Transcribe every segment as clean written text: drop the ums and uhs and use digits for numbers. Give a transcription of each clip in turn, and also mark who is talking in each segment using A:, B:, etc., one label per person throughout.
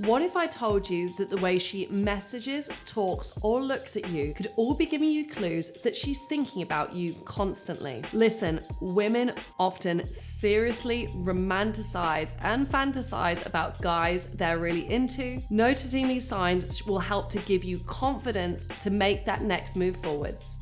A: What if I told you that the way she messages, talks, or looks at you could all be giving you clues that she's thinking about you constantly? Listen, women often seriously romanticize and fantasize about guys they're really into. Noticing these signs will help to give you confidence to make that next move forwards.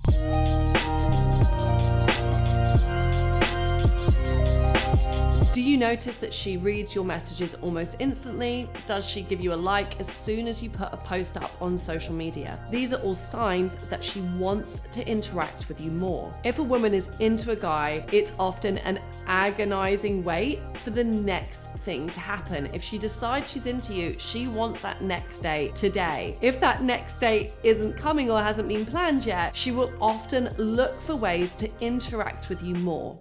A: Do you notice that she reads your messages almost instantly? Does she give you a like as soon as you put a post up on social media? These are all signs that she wants to interact with you more. If a woman is into a guy, it's often an agonizing wait for the next thing to happen. If she decides she's into you, she wants that next date today. If that next date isn't coming or hasn't been planned yet, she will often look for ways to interact with you more.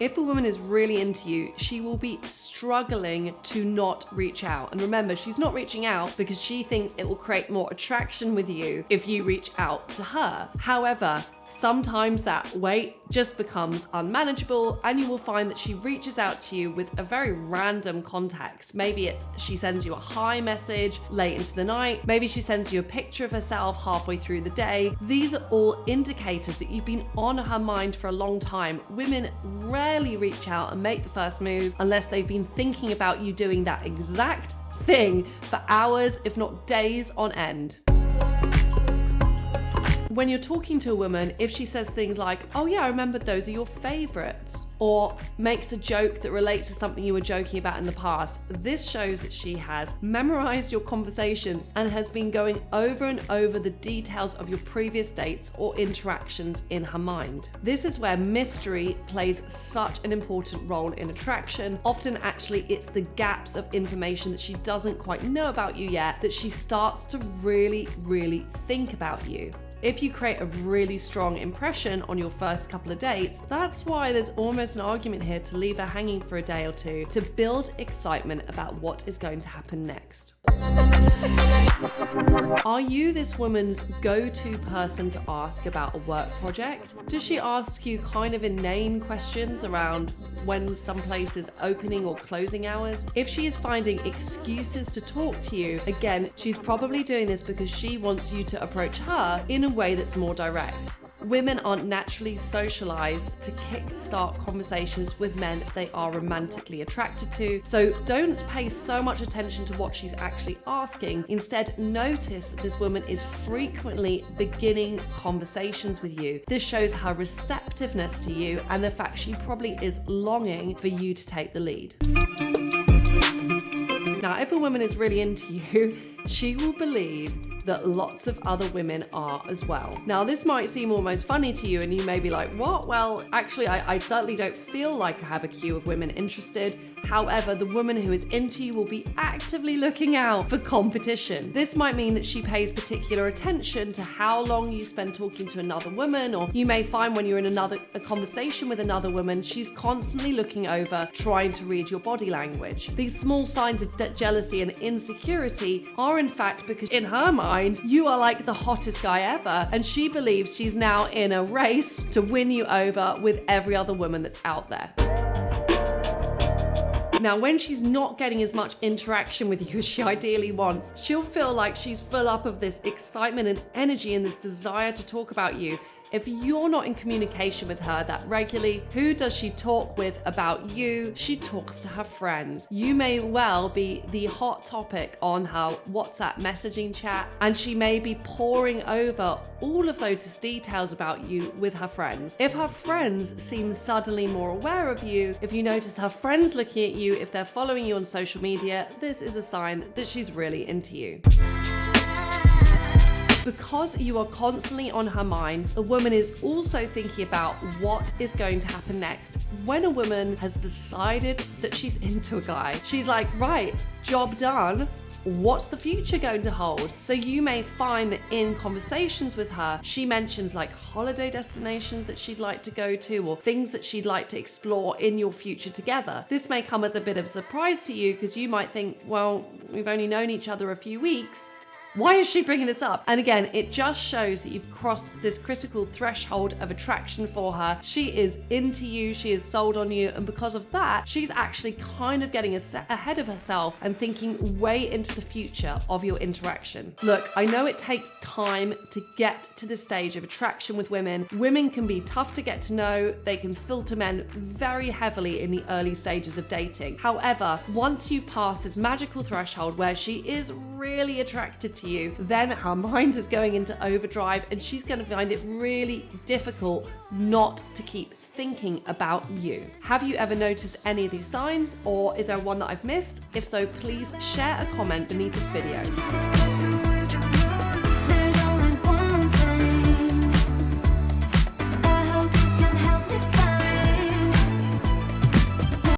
A: If a woman is really into you, she will be struggling to not reach out. And remember, she's not reaching out because she thinks it will create more attraction with you if you reach out to her. However, sometimes that wait just becomes unmanageable and you will find that she reaches out to you with a very random context. Maybe she sends you a hi message late into the night. Maybe she sends you a picture of herself halfway through the day. These are all indicators that you've been on her mind for a long time. Women rarely reach out and make the first move unless they've been thinking about you doing that exact thing for hours, if not days on end. When you're talking to a woman, if she says things like, oh yeah, I remember those are your favorites, or makes a joke that relates to something you were joking about in the past, this shows that she has memorized your conversations and has been going over and over the details of your previous dates or interactions in her mind. This is where mystery plays such an important role in attraction. Often actually it's the gaps of information that she doesn't quite know about you yet that she starts to really think about you. If you create a really strong impression on your first couple of dates, that's why there's almost an argument here to leave her hanging for a day or two to build excitement about what is going to happen next. Are you this woman's go-to person to ask about a work project? Does she ask you kind of inane questions around when some place is opening or closing hours? If she is finding excuses to talk to you, again, she's probably doing this because she wants you to approach her in a way that's more direct. Women aren't naturally socialized to kickstart conversations with men they are romantically attracted to, so don't pay so much attention to what she's actually asking. Instead, notice that this woman is frequently beginning conversations with you. This shows her receptiveness to you and the fact she probably is longing for you to take the lead. Now, if a woman is really into you, she will believe that lots of other women are as well. Now, this might seem almost funny to you and you may be like, what? Well, actually, I certainly don't feel like I have a queue of women interested. However, the woman who is into you will be actively looking out for competition. This might mean that she pays particular attention to how long you spend talking to another woman, or you may find when you're in a conversation with another woman, she's constantly looking over, trying to read your body language. These small signs of jealousy and insecurity are in fact because in her mind, you are like the hottest guy ever, and she believes she's now in a race to win you over with every other woman that's out there. Now, when she's not getting as much interaction with you as she ideally wants, she'll feel like she's full up of this excitement and energy and this desire to talk about you. If you're not in communication with her that regularly, who does she talk with about you? She talks to her friends. You may well be the hot topic on her WhatsApp messaging chat, and she may be poring over all of those details about you with her friends. If her friends seem suddenly more aware of you, if you notice her friends looking at you, if they're following you on social media, this is a sign that she's really into you. Because you are constantly on her mind, a woman is also thinking about what is going to happen next. When a woman has decided that she's into a guy, she's like, right, job done. What's the future going to hold? So you may find that in conversations with her, she mentions like holiday destinations that she'd like to go to or things that she'd like to explore in your future together. This may come as a bit of a surprise to you because you might think, well, we've only known each other a few weeks. Why is she bringing this up? And again, it just shows that you've crossed this critical threshold of attraction for her. She is into you, she is sold on you, and because of that, she's actually kind of getting ahead of herself and thinking way into the future of your interaction. Look, I know it takes time to get to this stage of attraction with women. Women can be tough to get to know. They can filter men very heavily in the early stages of dating. However, once you've passed this magical threshold where she is really attracted to you, then her mind is going into overdrive and she's going to find it really difficult not to keep thinking about you. Have you ever noticed any of these signs, or is there one that I've missed? If so, please share a comment beneath this video.